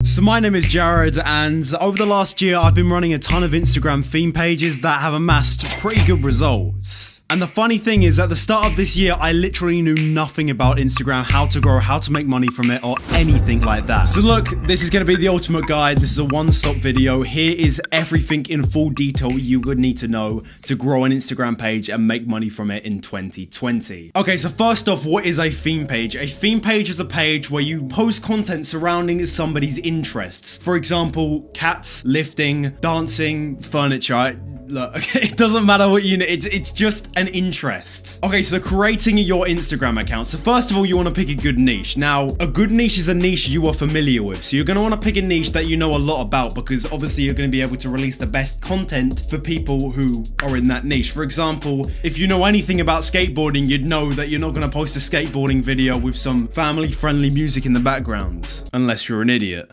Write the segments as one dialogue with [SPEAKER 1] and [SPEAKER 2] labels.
[SPEAKER 1] So my name is Jared, and over the last year I've been running a ton of Instagram theme pages that have amassed pretty good results. And the funny thing is, at the start of this year, I literally knew nothing about Instagram, how to grow, how to make money from it, or anything like that. So look, this is going to be the ultimate guide. This is a one-stop video. Here is everything in full detail you would need to know to grow an Instagram page and make money from it in 2020. Okay, so first off, what is a theme page? A theme page is a page where you post content surrounding somebody's interests. For example, cats, lifting, dancing, furniture. Look, it doesn't matter what you know, it's just an interest. Okay, so creating your Instagram account. So first of all, you want to pick a good niche. Now, a good niche is a niche you are familiar with. So you're going to want to pick a niche that you know a lot about, because obviously you're going to be able to release the best content for people who are in that niche. For example, if you know anything about skateboarding, you'd know that you're not going to post a skateboarding video with some family-friendly music in the background, unless you're an idiot.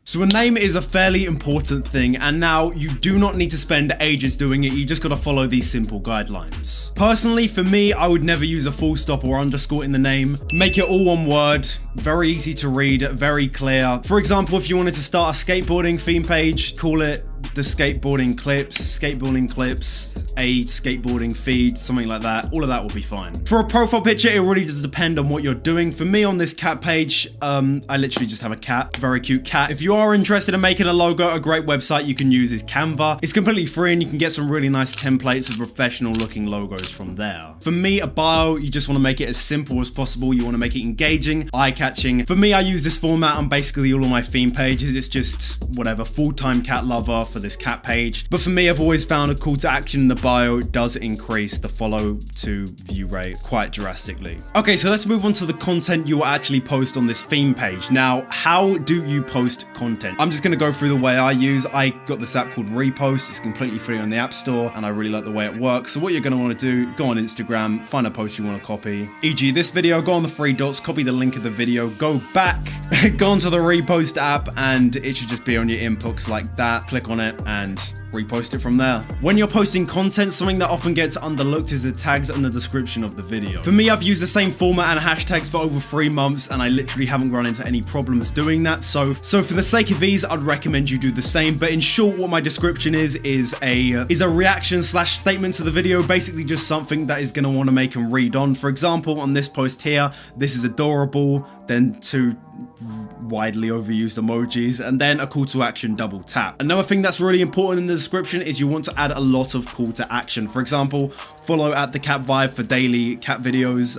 [SPEAKER 1] So a name is a fairly important thing, and now you do not need to spend ages doing it, you just gotta follow these simple guidelines. Personally, for me, I would never use a full stop or underscore in the name. Make it all one word, very easy to read, very clear. For example, if you wanted to start a skateboarding theme page, call it the skateboarding clips, a skateboarding feed, something like that. All of that will be fine. For a profile picture, it really does depend on what you're doing. For me on this cat page, I literally just have a cat, very cute cat. If you are interested in making a logo, a great website you can use is Canva. It's completely free and you can get some really nice templates of professional looking logos from there. For me, a bio, you just want to make it as simple as possible. You want to make it engaging, eye-catching. For me, I use this format on basically all of my theme pages. It's just whatever, full-time cat lover for this cat page. But for me, I've always found a call to action in the bio does increase the follow to view rate quite drastically. Okay, so let's move on to the content you will actually post on this theme page. Now, how do you post content? I'm just going to go through the way I use. I got this app called Repost. It's completely free on the App Store and I really like the way it works. So what you're going to want to do, go on Instagram, find a post you want to copy. E.g. this video, go on the three dots, copy the link of the video, go back, go onto the Repost app, and it should just be on your inbox like that. Click on it and repost it from there. When you're posting content, something that often gets underlooked is the tags and the description of the video. For me, I've used the same format and hashtags for over 3 months and I literally haven't run into any problems doing that. So for the sake of ease, I'd recommend you do the same. But in short, what my description is a reaction / statement to the video, basically just something that is going to want to make them read on. For example, on this post here, this is adorable, then 2 widely overused emojis, and then a call to action double tap. Another thing that's really important in the description is you want to add a lot of call to action. For example, follow at the cat vibe for daily cat videos.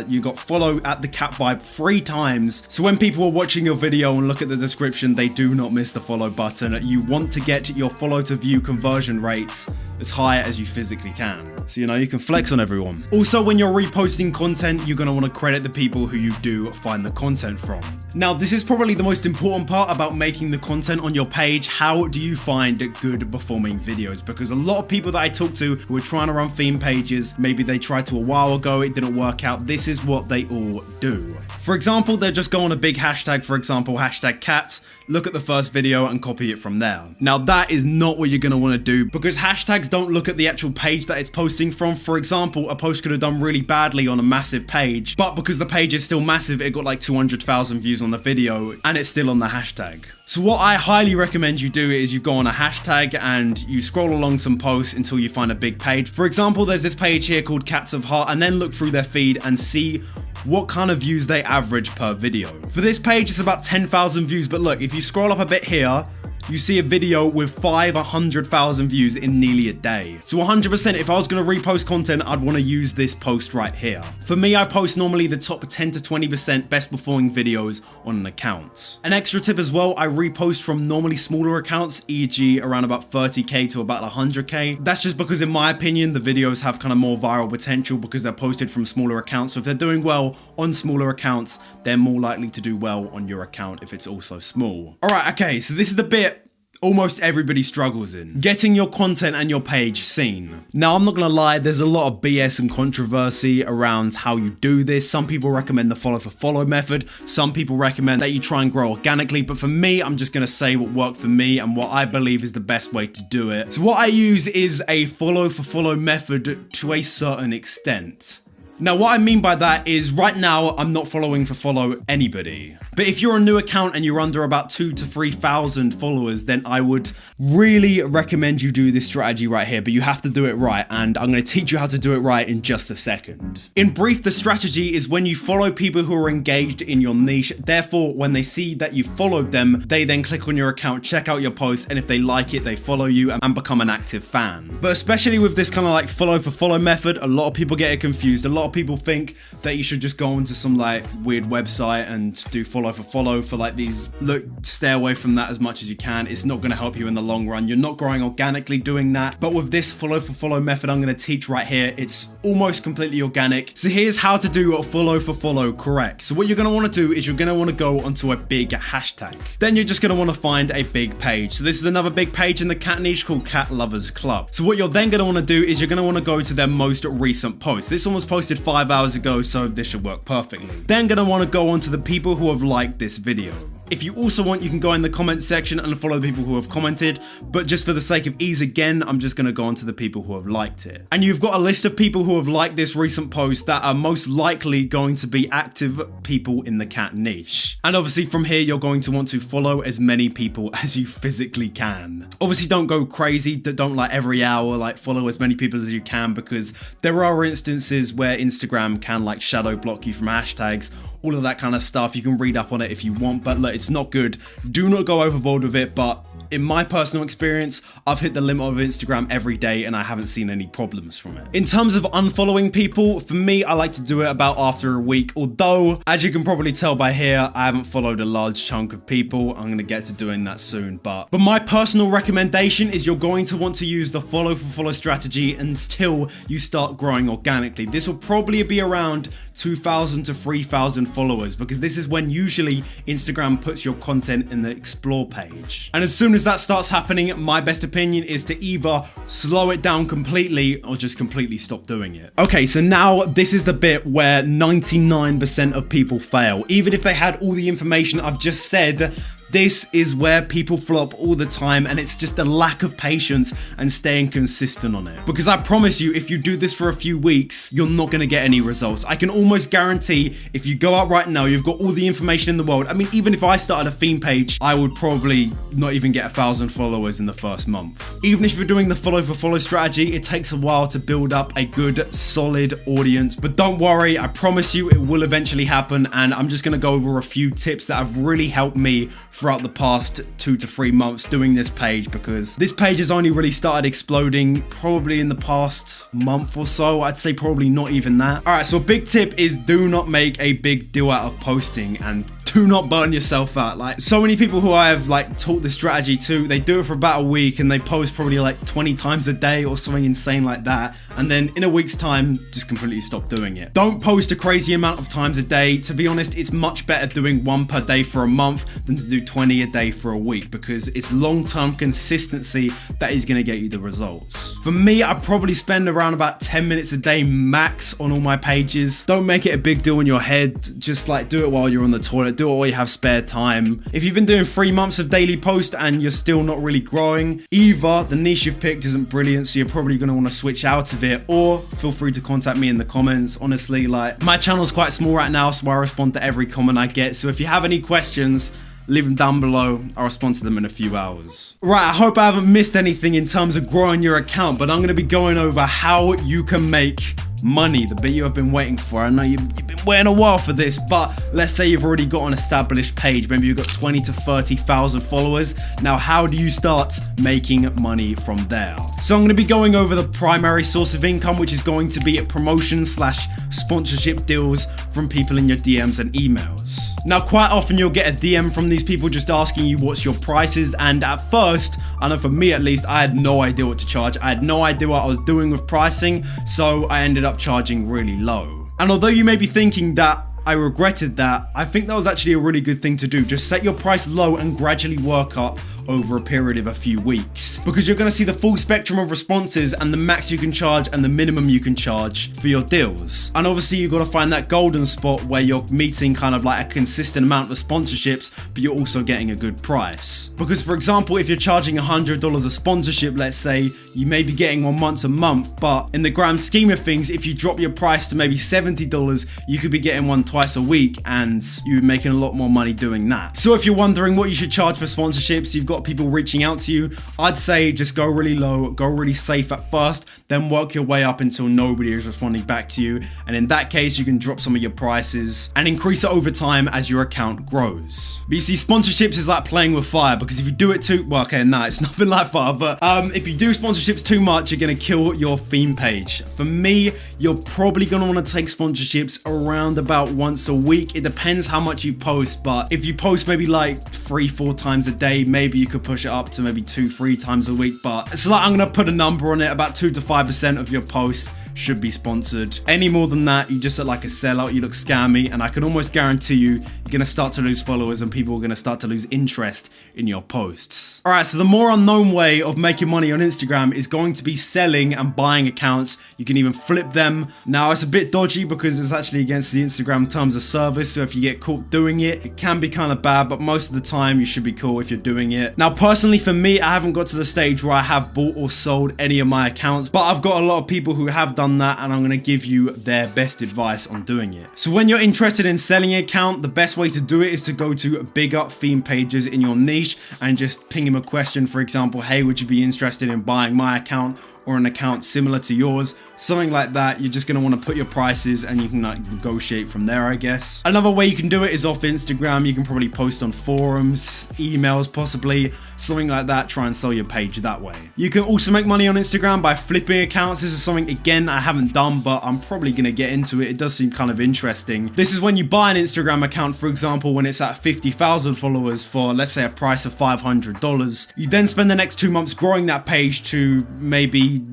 [SPEAKER 1] You got follow at the cat vibe 3 times. So when people are watching your video and look at the description, they do not miss the follow button. You want to get your follow to view conversion rates as high as you physically can. So, you know, you can flex on everyone. Also, when you're reposting content, you're going to want to credit the people who you do find the content from. Now, this is probably the most important part about making the content on your page. How do you find good performing videos? Because a lot of people that I talk to who are trying to run theme pages, maybe they tried to a while ago, it didn't work out. This is what they all do. For example, they'll just go on a big hashtag, for example, hashtag cats, look at the first video and copy it from there. Now, that is not what you're going to want to do, because hashtags don't look at the actual page that it's posting from. For example, a post could have done really badly on a massive page, but because the page is still massive, it got like 200,000 views on the video and it's still on the hashtag. So what I highly recommend you do is you go on a hashtag and you scroll along some posts until you find a big page. For example, there's this page here called Cats of Heart, and then look through their feed and see what kind of views they average per video. For this page, it's about 10,000 views, but look, if you scroll up a bit here, you see a video with 500,000 views in nearly a day. So 100%, if I was going to repost content, I'd want to use this post right here. For me, I post normally the top 10 to 20% best performing videos on an account. An extra tip as well, I repost from normally smaller accounts, e.g. around about 30k to about 100k. That's just because in my opinion, the videos have kind of more viral potential because they're posted from smaller accounts. So if they're doing well on smaller accounts, they're more likely to do well on your account if it's also small. All right, okay, so this is the bit almost everybody struggles in: getting your content and your page seen. Now, I'm not gonna lie, there's a lot of BS and controversy around how you do this. Some people recommend the follow for follow method. Some people recommend that you try and grow organically. But for me, I'm just gonna say what worked for me and what I believe is the best way to do it. So what I use is a follow for follow method to a certain extent. Now, what I mean by that is right now, I'm not following for follow anybody. But if you're a new account and you're under about 2,000 to 3,000 followers, then I would really recommend you do this strategy right here, but you have to do it right, and I'm going to teach you how to do it right in just a second. In brief, the strategy is when you follow people who are engaged in your niche, therefore when they see that you followed them, they then click on your account, check out your posts, and if they like it, they follow you and become an active fan. But especially with this kind of like follow for follow method, a lot of people get it confused. A lot of people think that you should just go onto some like weird website and do follow for like these. Look, stay away from that as much as you can. It's not going to help you in the long run. You're not growing organically doing that. But with this follow for follow method I'm going to teach right here, it's almost completely organic. So here's how to do a follow for follow correct. So what you're going to want to do is you're going to want to go onto a big hashtag. Then you're just going to want to find a big page. So this is another big page in the cat niche called Cat Lovers Club. So what you're then going to want to do is you're going to want to go to their most recent post. This one was posted 5 hours ago, so this should work perfectly. Then going to want to go on to the people who have liked this video. If you also want, you can go in the comment section and follow the people who have commented, but just for the sake of ease again, I'm just going to go on to the people who have liked it. And you've got a list of people who have liked this recent post that are most likely going to be active people in the cat niche. And obviously from here, you're going to want to follow as many people as you physically can. Obviously don't go crazy, don't like every hour, like follow as many people as you can, because there are instances where Instagram can like shadow block you from hashtags, all of that kind of stuff. You can read up on it if you want, but look, it's not good. Do not go overboard with it, but in my personal experience, I've hit the limit of Instagram every day and I haven't seen any problems from it. In terms of unfollowing people, for me, I like to do it about after a week, although, as you can probably tell by here, I haven't followed a large chunk of people. I'm going to get to doing that soon, but my personal recommendation is you're going to want to use the follow for follow strategy until you start growing organically. This will probably be around 2,000 to 3,000 followers, because this is when usually Instagram puts your content in the explore page. And as soon as that starts happening, my best opinion is to either slow it down completely or just completely stop doing it. Okay, so now this is the bit where 99% of people fail. Even if they had all the information I've just said, this is where people flop all the time, and it's just a lack of patience and staying consistent on it. Because I promise you, if you do this for a few weeks, you're not going to get any results. I can almost guarantee if you go out right now, you've got all the information in the world. I mean, even if I started a theme page, I would probably not even get 1,000 followers in the first month. Even if you're doing the follow for follow strategy, it takes a while to build up a good, solid audience. But don't worry, I promise you it will eventually happen. And I'm just going to go over a few tips that have really helped me throughout the past 2 to 3 months doing this page, because this page has only really started exploding probably in the past month or so. I'd say probably not even that. All right, so a big tip is do not make a big deal out of posting, and do not burn yourself out. Like, so many people who I have like taught this strategy to, they do it for about a week and they post probably like 20 times a day or something insane like that, and then in a week's time just completely stop doing it. Don't post a crazy amount of times a day. To be honest, it's much better doing 1 per day for a month than to do 20 a day for a week, because it's long-term consistency that is going to get you the results. For me, I probably spend around about 10 minutes a day max on all my pages. Don't make it a big deal in your head. Just like do it while you're on the toilet, do it while you have spare time. If you've been doing 3 months of daily post and you're still not really growing, either the niche you've picked isn't brilliant, so you're probably going to want to switch out of it, or feel free to contact me in the comments. Honestly, like, my channel's quite small right now, so I respond to every comment I get. So if you have any questions, leave them down below. I'll respond to them in a few hours. Right, I hope I haven't missed anything in terms of growing your account, but I'm going to be going over how you can make money, the bit you have been waiting for. I know you've been waiting a while for this, but let's say you've already got an established page. Maybe you've got 20 to 30,000 followers. Now, how do you start making money from there? So I'm going to be going over the primary source of income, which is going to be promotion/sponsorship deals from people in your DMs and emails. Now, quite often you'll get a DM from these people just asking you what's your prices, and at first, I know for me at least, I had no idea what to charge. I had no idea what I was doing with pricing, so I ended up charging really low. And although you may be thinking that I regretted that, I think that was actually a really good thing to do. Just set your price low and gradually work up over a period of a few weeks, because you're going to see the full spectrum of responses and the max you can charge and the minimum you can charge for your deals. And obviously you've got to find that golden spot where you're meeting kind of like a consistent amount of sponsorships, but you're also getting a good price. Because for example, if you're charging $100 a sponsorship, let's say, you may be getting one once a month, but in the grand scheme of things, if you drop your price to maybe $70, you could be getting one twice a week, and you're making a lot more money doing that. So if you're wondering what you should charge for sponsorships, you've got people reaching out to you, I'd say just go really low, go really safe at first, then work your way up until nobody is responding back to you. And in that case, you can drop some of your prices and increase it over time as your account grows. But you see, sponsorships is like playing with fire, because if you do it too, well, okay, no, it's nothing like fire, but if you do sponsorships too much, you're going to kill your theme page. For me, you're probably going to want to take sponsorships around about once a week. It depends how much you post, but if you post maybe like 3-4 times a day, maybe you could push it up to maybe 2-3 times a week. But it's like, I'm going to put a number on it, about 2 to 5% of your posts should be sponsored. Any more than that, you just look like a sellout, you look scammy, and I can almost guarantee you, you're gonna start to lose followers and people are gonna start to lose interest in your posts. All right, so the more unknown way of making money on Instagram is going to be selling and buying accounts. You can even flip them. Now, it's a bit dodgy because it's actually against the Instagram terms of service, so if you get caught doing it, it can be kind of bad, but most of the time you should be cool if you're doing it. Now, personally for me, I haven't got to the stage where I have bought or sold any of my accounts, but I've got a lot of people who have done that, and I'm going to give you their best advice on doing it. So when you're interested in selling an account, the best way to do it is to go to bigger theme pages in your niche and just ping them a question. For example, hey, would you be interested in buying my account or an account similar to yours? Something like that. You're just going to want to put your prices and you can like negotiate from there, I guess. Another way you can do it is off Instagram. You can probably post on forums, emails possibly, something like that. Try and sell your page that way. You can also make money on Instagram by flipping accounts. This is something, again, I haven't done, but I'm probably going to get into it. It does seem kind of interesting. This is when you buy an Instagram account, for example, when it's at 50,000 followers for, let's say, a price of $500. You then spend the next 2 months growing that page to maybe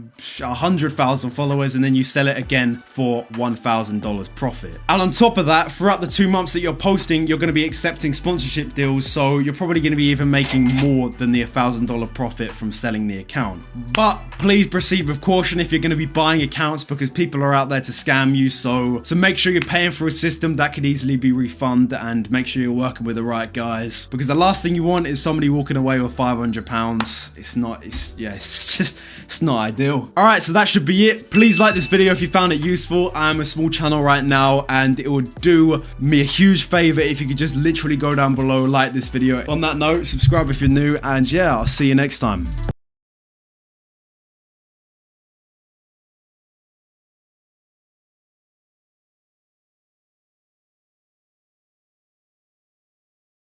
[SPEAKER 1] 100,000 followers, and then you sell it again for $1,000 profit. And on top of that, throughout the 2 months that you're posting, you're going to be accepting sponsorship deals, so you're probably going to be even making more than the $1,000 profit from selling the account. But please proceed with caution if you're going to be buying accounts, because people are out there to scam you, so make sure you're paying for a system that could easily be refunded, and make sure you're working with the right guys, because the last thing you want is somebody walking away with £500. It's not ideal. Alright, so that should be it. Please like this video if you found it useful. I'm a small channel right now, and it would do me a huge favor if you could just literally go down below, like this video. On that note, subscribe if you're new, and yeah, I'll see you next time.